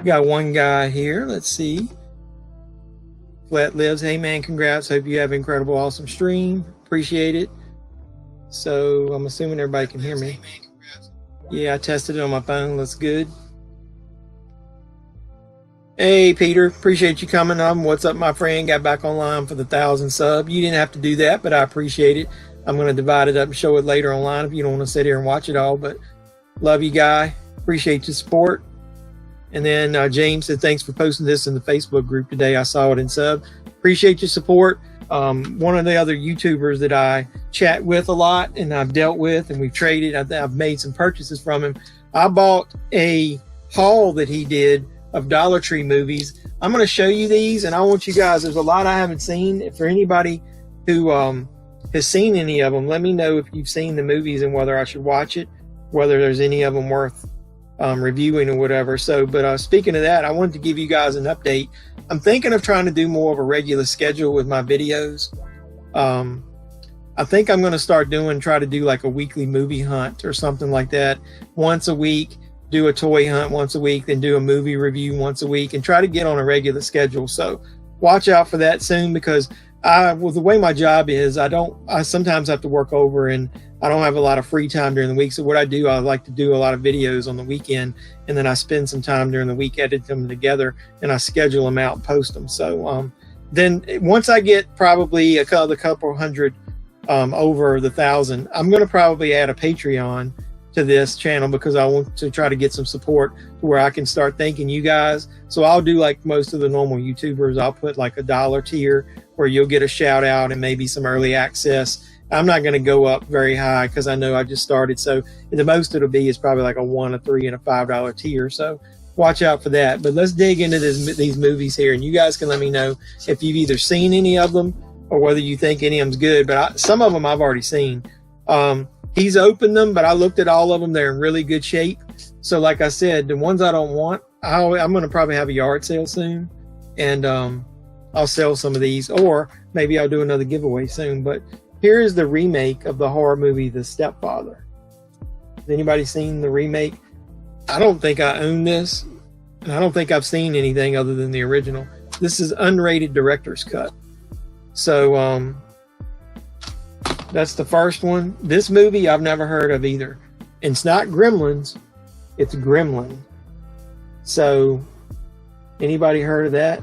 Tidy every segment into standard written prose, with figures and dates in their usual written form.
Got one guy here. Let's see. Flat Lives. Hey man, congrats. Hope you have an incredible, awesome stream. Appreciate it. So I'm assuming everybody can hear me. Yeah, I tested it on my phone. Looks good. Hey Peter, appreciate you coming on. What's up, my friend? Got back online for the 1,000 sub. You didn't have to do that, but I appreciate it. I'm going to divide it up and show it later online if you don't want to sit here and watch it all. But love you, guy. Appreciate your support. And then James said, thanks for posting this in the Facebook group today. I saw it in sub. Appreciate your support. One of the other YouTubers that I chat with a lot and I've dealt with and we've traded, I've made some purchases from him. I bought a haul that he did of Dollar Tree movies. I'm going to show you these, and I want you guys, there's a lot I haven't seen. For anybody who has seen any of them, let me know if you've seen the movies and whether I should watch it, whether there's any of them worth reviewing or whatever. So, but speaking of that, I wanted to give you guys an update. I'm thinking of trying to do more of a regular schedule with my videos. I think I'm going to try to do like a weekly movie hunt or something like that. Once a week, do a toy hunt once a week, then do a movie review once a week, and try to get on a regular schedule. So watch out for that soon, because with the way my job is, I sometimes have to work over and I don't have a lot of free time during the week. So what I do, I like to do a lot of videos on the weekend, and then I spend some time during the week editing them together, and I schedule them out and post them. So then once I get probably a couple hundred over the 1,000, I'm going to probably add a Patreon to this channel, because I want to try to get some support to where I can start thanking you guys. So I'll do like most of the normal YouTubers. I'll put like a $1 tier where you'll get a shout out and maybe some early access. I'm not going to go up very high because I know I just started. So the most it'll be is probably like a $1, a $3, and a $5 tier. So watch out for that. But let's dig into these movies here, and you guys can let me know if you've either seen any of them or whether you think any of them's good. But some of them I've already seen. He's opened them, but I looked at all of them. They're in really good shape. So like I said, the ones I don't want, I'm going to probably have a yard sale soon, and I'll sell some of these, or maybe I'll do another giveaway soon. But here is the remake of the horror movie, The Stepfather. Has anybody seen the remake? I don't think I own this, and I don't think I've seen anything other than the original. This is unrated director's cut. So that's the first one. This movie I've never heard of either. And it's not Gremlins, it's Gremlin. So anybody heard of that?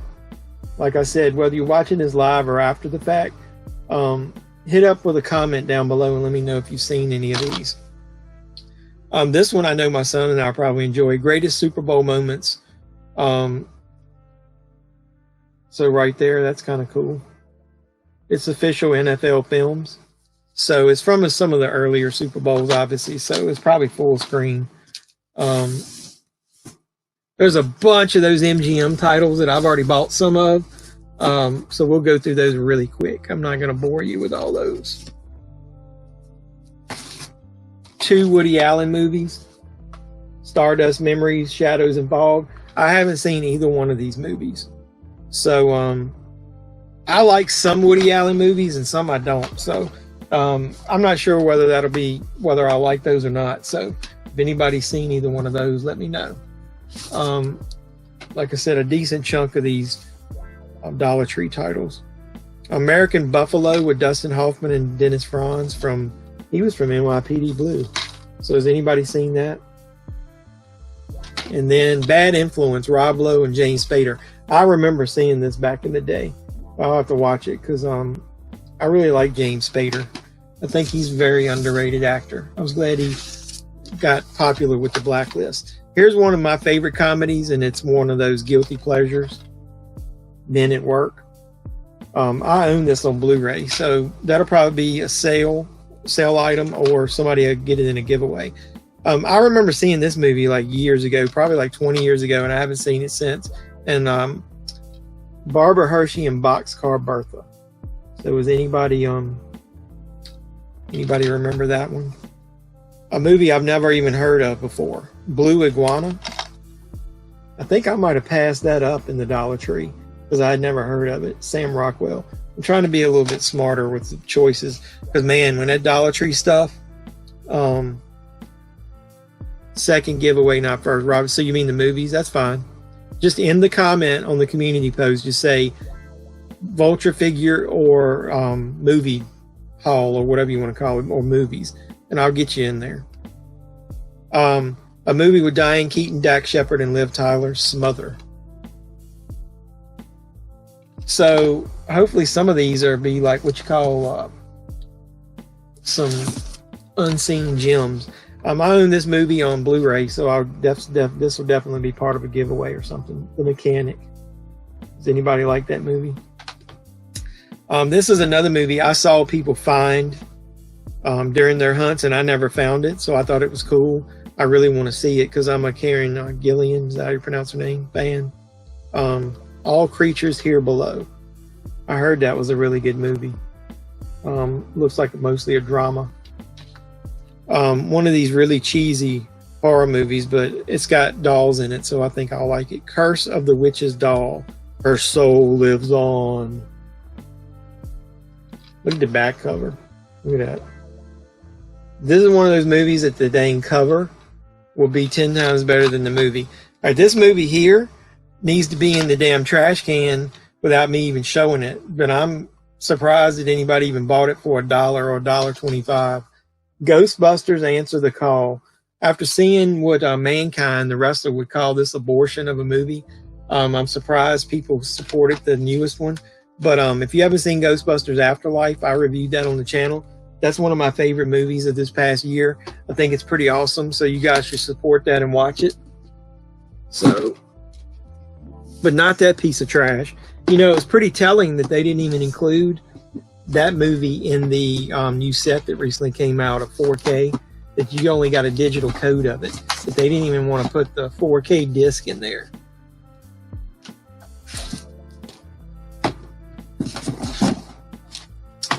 Like I said, whether you're watching this live or after the fact, hit up with a comment down below and let me know if you've seen any of these. This one I know my son and I probably enjoy. Greatest Super Bowl moments. So right there, that's kind of cool. It's official NFL Films. So it's from some of the earlier Super Bowls, obviously. So it's probably full screen. There's a bunch of those MGM titles that I've already bought some of. So we'll go through those really quick. I'm not going to bore you with all those. 2 Woody Allen movies. Stardust Memories, Shadows and Fog. I haven't seen either one of these movies. So I like some Woody Allen movies and some I don't. So I'm not sure whether I like those or not. So if anybody's seen either one of those, let me know. Like I said, a decent chunk of these Dollar Tree titles. American Buffalo with Dustin Hoffman and Dennis Franz he was from NYPD Blue. So has anybody seen that? And then Bad Influence, Rob Lowe and James Spader. I remember seeing this back in the day. I'll have to watch it because I really like James Spader. I think he's a very underrated actor. I was glad he got popular with The Blacklist. Here's one of my favorite comedies, and it's one of those guilty pleasures. Men at Work. I own this on Blu-ray, so that'll probably be a sale item, or somebody will get it in a giveaway. I remember seeing this movie like years ago, probably like 20 years ago, and I haven't seen it since. And Barbara Hershey and Boxcar Bertha. So was anybody remember that one? A movie I've never even heard of before. Blue Iguana. I think I might have passed that up in the Dollar Tree because I had never heard of it. Sam Rockwell. I'm trying to be a little bit smarter with the choices because, man, when that Dollar Tree stuff, second giveaway, not first. Robert, so you mean the movies? That's fine. just in the comment on the community post, just say vulture figure or movie haul or whatever you want to call it, or movies, and I'll get you in there. A movie with Diane Keaton, Dak Shepard, and Liv Tyler, Smother. So hopefully some of these are be like what you call some unseen gems. I own this movie on Blu-ray, so this will definitely be part of a giveaway or something. The Mechanic. Does anybody like that movie? This is another movie I saw people find during their hunts, and I never found it, so I thought it was cool. I really want to see it because I'm a Karen Gillian, is that how you pronounce her name, fan. All Creatures Here Below. I heard that was a really good movie. Looks like mostly a drama. One of these really cheesy horror movies, but it's got dolls in it, so I think I'll like it. Curse of the Witch's Doll. Her soul lives on. Look at the back cover. Look at that. This is one of those movies that the dang cover will be 10 times better than the movie. All right, this movie here needs to be in the damn trash can without me even showing it. But I'm surprised that anybody even bought it for $1 or $1.25. Ghostbusters Answer the Call. After seeing what Mankind, the wrestler, would call this abortion of a movie, I'm surprised people supported the newest one. But if you haven't seen Ghostbusters Afterlife, I reviewed that on the channel. That's one of my favorite movies of this past year. I think it's pretty awesome, so you guys should support that and watch it. So, but not that piece of trash. You know, it's pretty telling that they didn't even include that movie in the new set that recently came out of 4K, that you only got a digital code of it, that they didn't even want to put the 4K disc in there.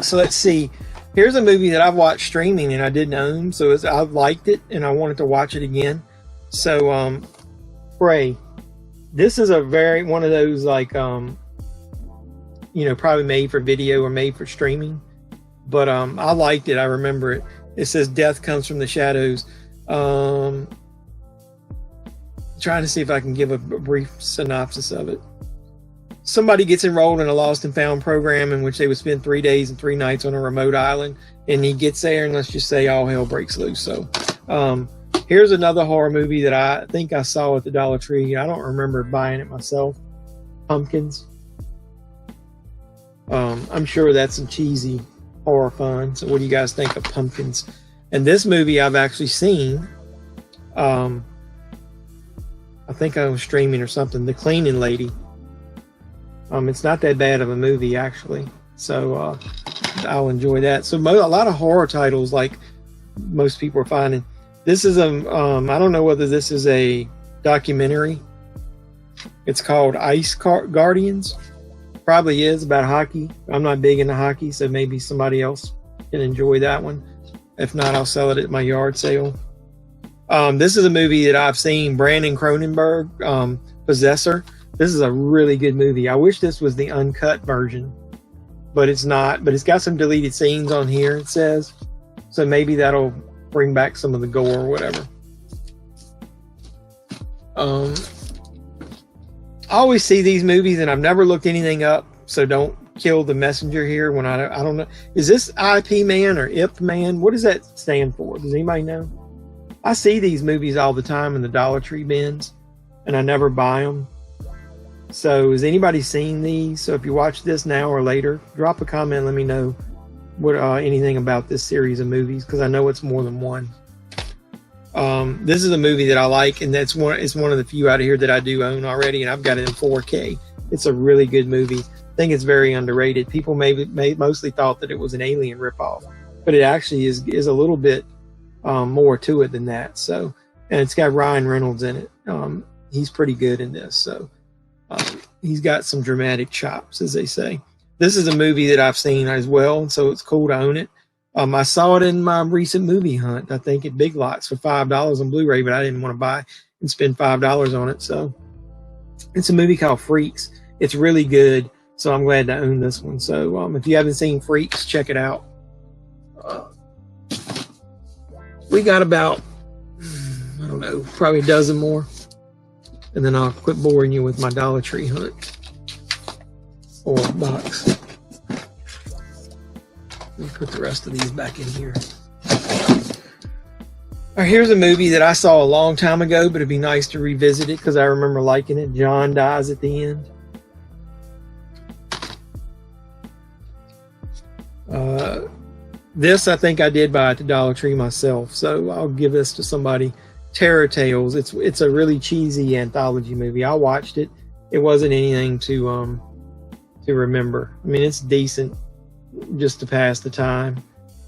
So let's see. Here's a movie that I've watched streaming and I didn't own, so I've liked it and I wanted to watch it again. So, Prey. This is one of those like, you know, probably made for video or made for streaming. But I liked it. I remember it. It says Death Comes from the Shadows. Trying to see if I can give a brief synopsis of it. Somebody gets enrolled in a lost and found program in which they would spend 3 days and 3 nights on a remote island. And he gets there and let's just say all hell breaks loose. So here's another horror movie that I think I saw at the Dollar Tree. I don't remember buying it myself. Pumpkins. I'm sure that's some cheesy horror fun. So what do you guys think of Pumpkins? And this movie I've actually seen. I think I was streaming or something. The Cleaning Lady. It's not that bad of a movie actually. So I'll enjoy that. So a lot of horror titles, like most people are finding. This is I don't know whether this is a documentary. It's called Ice Guardians. Probably is about hockey. I'm not big into hockey, so maybe somebody else can enjoy that one. If not, I'll sell it at my yard sale. This is a movie that I've seen, Brandon Cronenberg, Possessor. This is a really good movie. I wish this was the uncut version, but it's not. But it's got some deleted scenes on here, it says. So maybe that'll bring back some of the gore or whatever. I always see these movies and I've never looked anything up, so don't kill the messenger here when I don't know. Is this IP Man or IP Man? What does that stand for? Does anybody know? I see these movies all the time in the Dollar Tree bins and I never buy them. So has anybody seen these? So if you watch this now or later, drop a comment and let me know what anything about this series of movies, because I know it's more than one. This is a movie that I like, and it's one of the few out of here that I do own already, and I've got it in 4K. It's a really good movie. I think it's very underrated. People mostly thought that it was an Alien ripoff, but it actually is a little bit more to it than that. So, and it's got Ryan Reynolds in it. He's pretty good in this. So he's got some dramatic chops, as they say. This is a movie that I've seen as well, and so it's cool to own it. I saw it in my recent movie hunt, I think at Big Lots for $5 on Blu-ray, but I didn't want to buy and spend $5 on it. So it's a movie called Freaks. It's really good, so I'm glad to own this one. So if you haven't seen Freaks, check it out. We got about, I don't know, probably a dozen more. and then I'll quit boring you with my Dollar Tree hunt or box. Let me put the rest of these back in here. All right, here's a movie that I saw a long time ago, but it'd be nice to revisit it because I remember liking it. John dies at the end. This I think I did buy at the Dollar Tree myself, so I'll give this to somebody. Terror Tales. It's a really cheesy anthology movie. I watched it. It wasn't anything to remember. I mean, it's decent just to pass the time.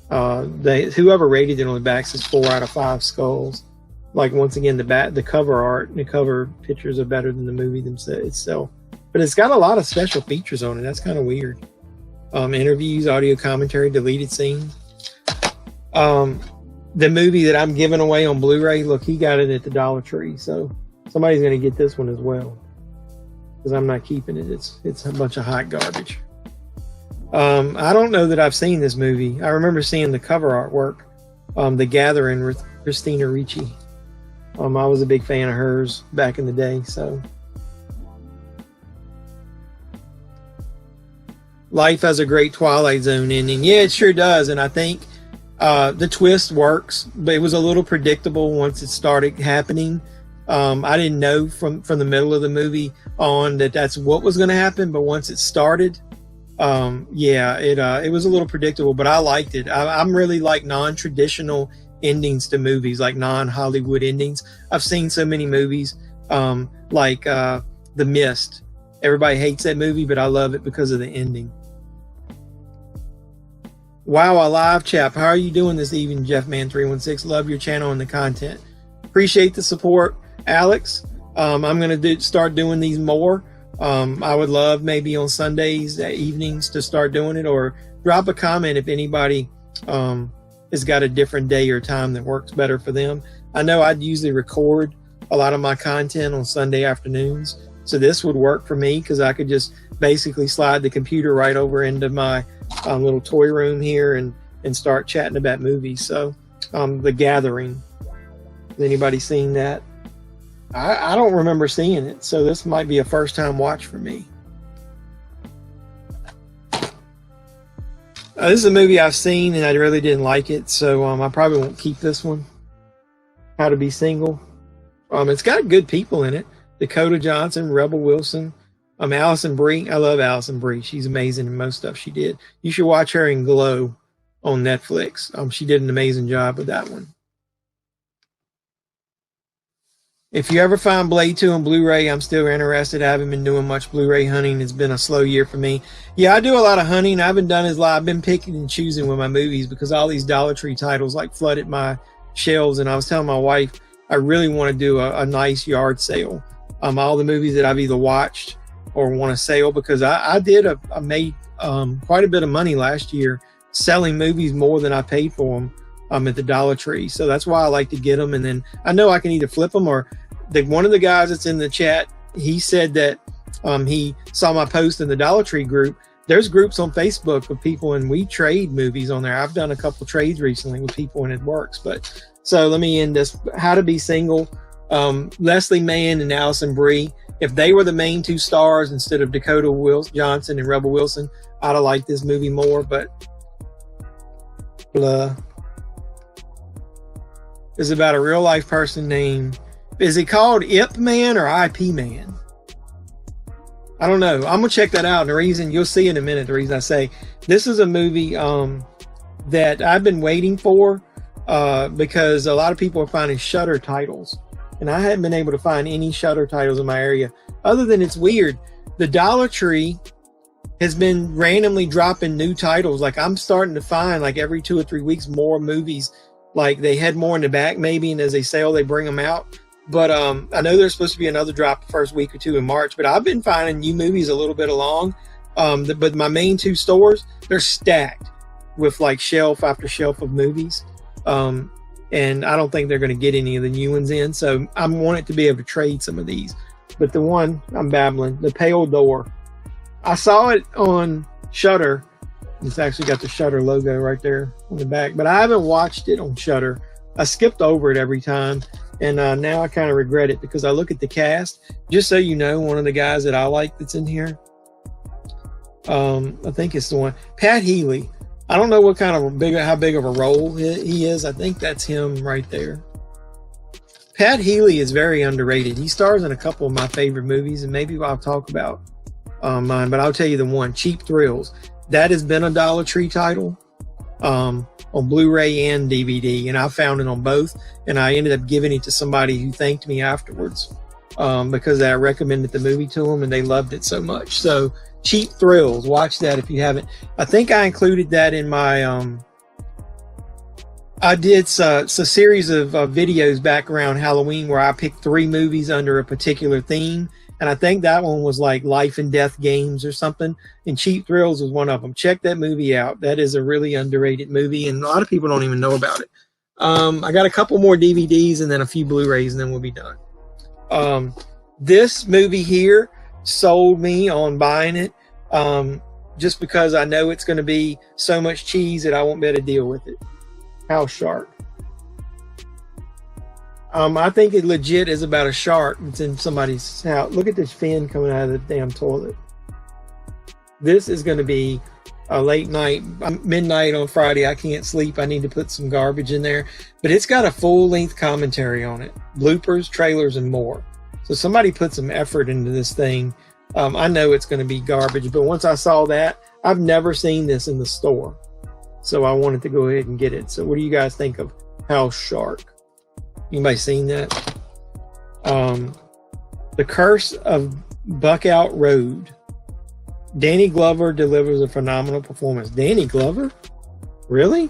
Whoever rated it on the back says 4 out of 5 skulls. Like, once again, the cover art and the cover pictures are better than the movie itself. But it's got a lot of special features on it. That's kind of weird. Interviews, audio commentary, deleted scenes. The movie that I'm giving away on Blu-ray, look, he got it at the Dollar Tree, so somebody's going to get this one as well, because I'm not keeping it. It's a bunch of hot garbage. I don't know that I've seen this movie. I remember seeing the cover artwork, The Gathering with Christina Ricci. I was a big fan of hers back in the day. So, Life has a great Twilight Zone ending. Yeah, it sure does, and I think the twist works, but it was a little predictable once it started happening. I didn't know from the middle of the movie on that's what was going to happen, but once it started, it was a little predictable, but I liked it. I'm really like non-traditional endings to movies, like non-Hollywood endings. I've seen so many movies, like The Mist. Everybody hates that movie, but I love it because of the ending. Wow, Alive Chap, how are you doing this evening, JEFFMAN316? Love your channel and the content. Appreciate the support, Alex. I'm going to start doing these more. I would love maybe on Sundays evenings to start doing it, or drop a comment if anybody has got a different day or time that works better for them. I know I'd usually record a lot of my content on Sunday afternoons, so this would work for me because I could just basically slide the computer right over into my little toy room here and start chatting about movies. So The Gathering, has anybody seen that? I don't remember seeing it, so this might be a first time watch for me. This is a movie I've seen and I really didn't like it, so I probably won't keep this one. How to Be Single. It's got good people in it. Dakota Johnson, Rebel Wilson, Alison Brie. I love Alison Brie. She's amazing in most stuff she did. You should watch her in Glow on Netflix. She did an amazing job with that one. If you ever find Blade 2 on Blu-ray, I'm still interested. I haven't been doing much Blu-ray hunting. It's been a slow year for me. Yeah, I do a lot of hunting. I haven't done as lot. I've been picking and choosing with my movies because all these Dollar Tree titles like flooded my shelves. And I was telling my wife, I really want to do a nice yard sale. All the movies that I've either watched or want to sell, because I made quite a bit of money last year selling movies more than I paid for them at the Dollar Tree. So that's why I like to get them. And then I know I can either flip them, or one of the guys that's in the chat, he said that he saw my post in the Dollar Tree group. There's groups on Facebook with people, and we trade movies on there. I've done a couple trades recently with people, and it works. But so let me end this. How to Be Single. Leslie Mann and Alison Brie. If they were the main two stars instead of Dakota Johnson and Rebel Wilson, I'd have liked this movie more. But it's about a real life person named. Is it called IP Man or IP Man? I don't know. I'm gonna check that out. And the reason, you'll see in a minute, the reason I say this is a movie that I've been waiting for because a lot of people are finding Shudder titles, and I hadn't been able to find any Shudder titles in my area. Other than, it's weird, the Dollar Tree has been randomly dropping new titles. Like, I'm starting to find, like, every 2 or 3 weeks more movies. Like, they had more in the back maybe, and as they sell, they bring them out. But I know there's supposed to be another drop the first week or two in March, but I've been finding new movies a little bit along. But my main two stores, they're stacked with like shelf after shelf of movies. And I don't think they're going to get any of the new ones in. So I wanted to be able to trade some of these. But the one, I'm babbling, The Pale Door. I saw it on Shudder. It's actually got the Shudder logo right there on the back, but I haven't watched it on Shudder. I skipped over it every time. And now I kind of regret it because I look at the cast. Just so you know, one of the guys that I like that's in here, I think it's the one, Pat Healy. I don't know what kind of how big of a role he is. I think that's him right there. Pat Healy is very underrated. He stars in a couple of my favorite movies, and maybe I'll talk about mine, but I'll tell you the one, Cheap Thrills. That has been a Dollar Tree title on Blu-ray and DVD, and I found it on both, and I ended up giving it to somebody who thanked me afterwards because I recommended the movie to them, and they loved it so much. So Cheap Thrills, watch that if you haven't. I think I included that in my I did a series of videos back around Halloween where I picked 3 movies under a particular theme, and I think that one was like life and death games or something, and Cheap Thrills was one of them. Check that movie out. That is a really underrated movie, and a lot of people don't even know about it. I got a couple more DVDs and then a few Blu-rays, and then we'll be done. This movie here sold me on buying it just because I know it's going to be so much cheese that I won't be able to deal with it. House Shark. I think it legit is about a shark that's in somebody's house. Look at this fin coming out of the damn toilet. This is going to be a late night, midnight on Friday. I can't sleep. I need to put some garbage in there. But it's got a full-length commentary on it. Bloopers, trailers, and more. So somebody put some effort into this thing. I know it's going to be garbage, but once I saw that, I've never seen this in the store. So I wanted to go ahead and get it. So what do you guys think of House Shark? Anybody seen that? The Curse of Buckout Road. Danny Glover delivers a phenomenal performance. Danny Glover? Really?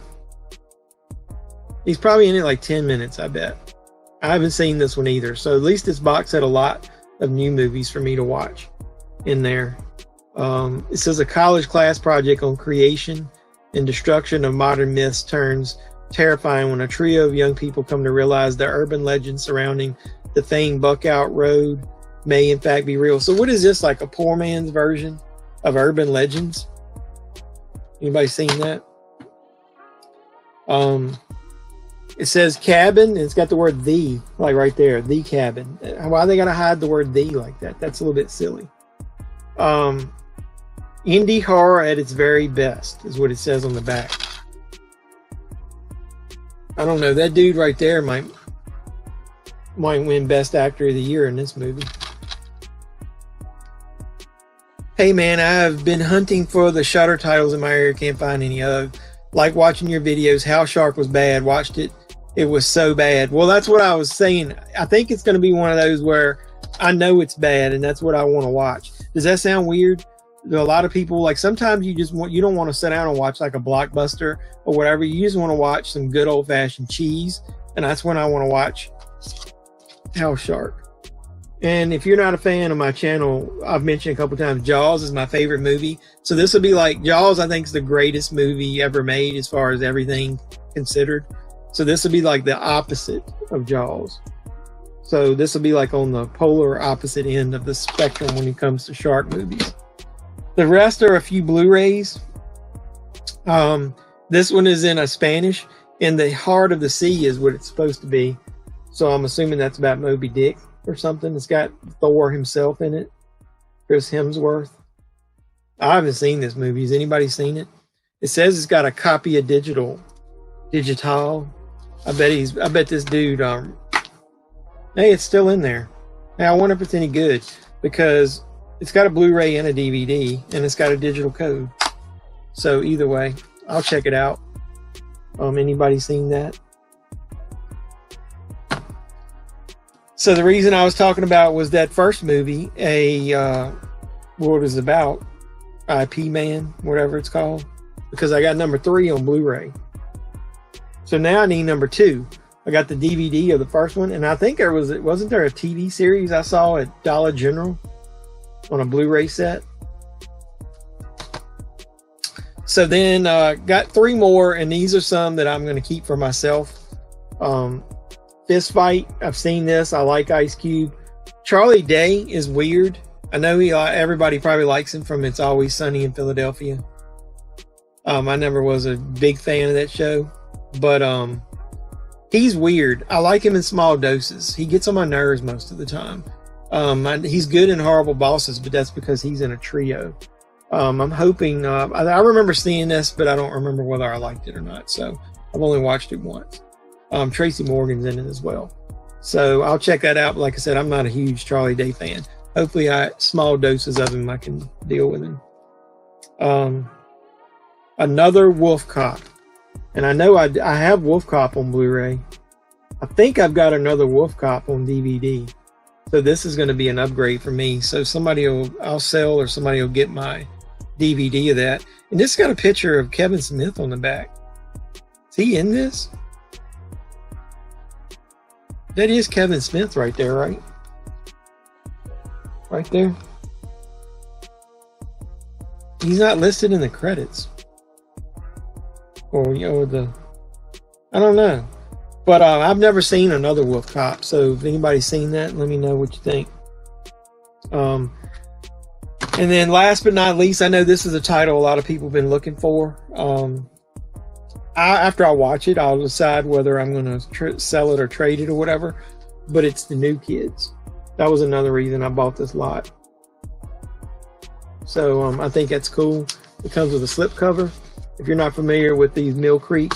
He's probably in it like 10 minutes, I bet. I haven't seen this one either. So at least this box had a lot of new movies for me to watch in there. It says a college class project on creation and destruction of modern myths turns terrifying when a trio of young people come to realize the urban legends surrounding the famed Buckout Road may in fact be real. So what is this, like a poor man's version of urban legends? Anybody seen that? It says cabin, and it's got the word the, like right there, the cabin. Why they gotta hide the word the like that? That's a little bit silly. Indie horror at its very best is what it says on the back. I don't know. That dude right there might win Best Actor of the Year in this movie. Hey man, I've been hunting for the Shudder titles in my area. Can't find any of. Like watching your videos. House Shark was bad. Watched it. It was so bad. Well, that's what I was saying. I think it's going to be one of those where I know it's bad and that's what I want to watch. Does that sound weird? A lot of people, like, sometimes you don't want to sit down and watch like a blockbuster or whatever. You just want to watch some good old fashioned cheese, and that's when I want to watch House Shark. And if you're not a fan of my channel, I've mentioned a couple times, Jaws is my favorite movie. So this will be like, Jaws I think is the greatest movie ever made as far as everything considered. So this will be like the opposite of Jaws. So this will be like on the polar opposite end of the spectrum when it comes to shark movies. The rest are a few Blu-rays. This one is in Spanish. In the Heart of the Sea is what it's supposed to be. So I'm assuming that's about Moby Dick or something. It's got Thor himself in it. Chris Hemsworth. I haven't seen this movie. Has anybody seen it? It says it's got a copy of digital. I bet this dude, hey, it's still in there. Now I wonder if it's any good because it's got a Blu-ray and a DVD, and it's got a digital code. So either way, I'll check it out. Anybody seen that? So the reason I was talking about was that first movie, what it was about, IP Man, whatever it's called, because I got number 3 on Blu-ray. So now I need number 2. I got the DVD of the first one, and I think wasn't there a TV series I saw at Dollar General on a Blu-ray set? So then got 3 more, and these are some that I'm going to keep for myself. Fist Fight, I've seen this. I like Ice Cube. Charlie Day is weird. I know everybody probably likes him from It's Always Sunny in Philadelphia. I never was a big fan of that show, but He's weird. I like him in small doses. He gets on my nerves most of the time. He's good in Horrible Bosses, but that's because he's in a trio. I'm hoping, I remember seeing this, but I don't remember whether I liked it or not. So I've only watched it once. Tracy Morgan's in it as well. So I'll check that out. But like I said, I'm not a huge Charlie Day fan. Hopefully small doses of him, I can deal with him. Another Wolf Cop. And I know I have Wolf Cop on Blu-ray. I think I've got another Wolf Cop on DVD. So this is going to be an upgrade for me. So I'll sell, or somebody will get my DVD of that. And this got a picture of Kevin Smith on the back. Is he in this? That is Kevin Smith right there, right? Right there. He's not listed in the credits. Or I don't know. But I've never seen another Wolf Cop. So if anybody's seen that, let me know what you think. And then last but not least, I know this is a title a lot of people have been looking for. After I watch it, I'll decide whether I'm going to sell it or trade it or whatever. But it's The New Kids. That was another reason I bought this lot. So I think that's cool. It comes with a slipcover. If you're not familiar with these Mill Creek,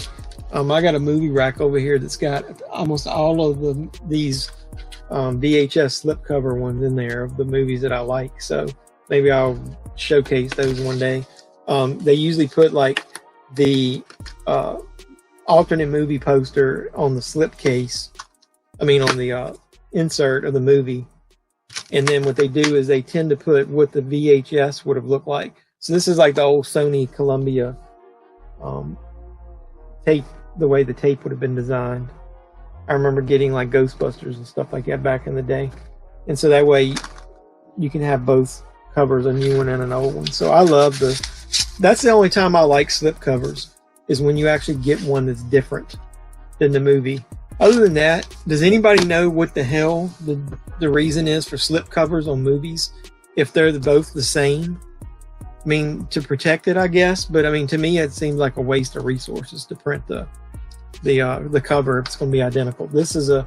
I got a movie rack over here that's got almost all of these VHS slipcover ones in there of the movies that I like. So maybe I'll showcase those one day. They usually put like the alternate movie poster on the slipcase. I mean on the insert of the movie. And then what they do is they tend to put what the VHS would have looked like. So this is like the old Sony Columbia tape, the way the tape would have been designed. I remember getting like Ghostbusters and stuff like that back in the day. And so that way you can have both covers, a new one and an old one. So I love that's the only time I like slip covers, is when you actually get one that's different than the movie. Other than that, does anybody know what the hell the reason is for slip covers on movies if they're both the same? I mean, to protect it, I guess, but I mean, to me, it seems like a waste of resources to print the cover if it's going to be identical. This is a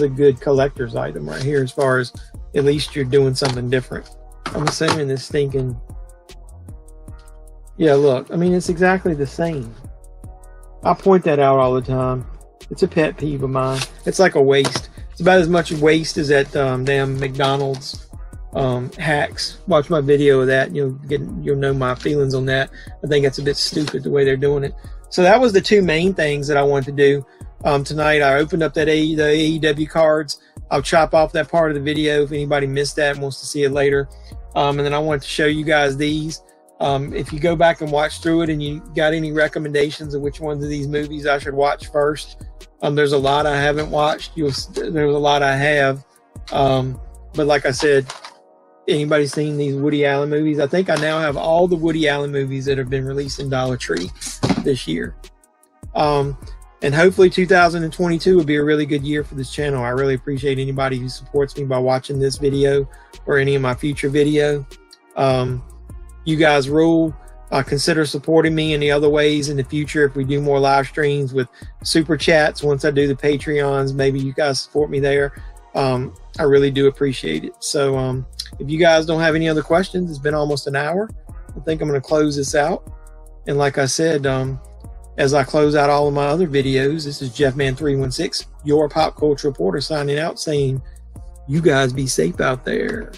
good collector's item right here, as far as at least you're doing something different. I'm assuming this stinking, yeah, look, I mean, it's exactly the same. I point that out all the time. It's a pet peeve of mine. It's like a waste. It's about as much waste as that damn McDonald's hacks. Watch my video of that. You'll know my feelings on that. I think that's a bit stupid the way they're doing it. So that was the two main things that I wanted to do tonight. I opened up the AEW cards. I'll chop off that part of the video if anybody missed that and wants to see it later. And then I wanted to show you guys these. If you go back and watch through it and you got any recommendations of which ones of these movies I should watch first, there's a lot I haven't watched. There's a lot I have. But like I said, anybody seen these Woody Allen movies? I think I now have all the Woody Allen movies that have been released in Dollar Tree this year. And hopefully 2022 will be a really good year for this channel. I really appreciate anybody who supports me by watching this video or any of my future video. You guys rule. Consider supporting me in the other ways in the future. If we do more live streams with super chats, once I do the Patreons, maybe you guys support me there. I really do appreciate it. So if you guys don't have any other questions, it's been almost an hour. I think I'm going to close this out. And like I said, as I close out all of my other videos, this is JEFFMAN316, your pop culture reporter, signing out saying, you guys be safe out there.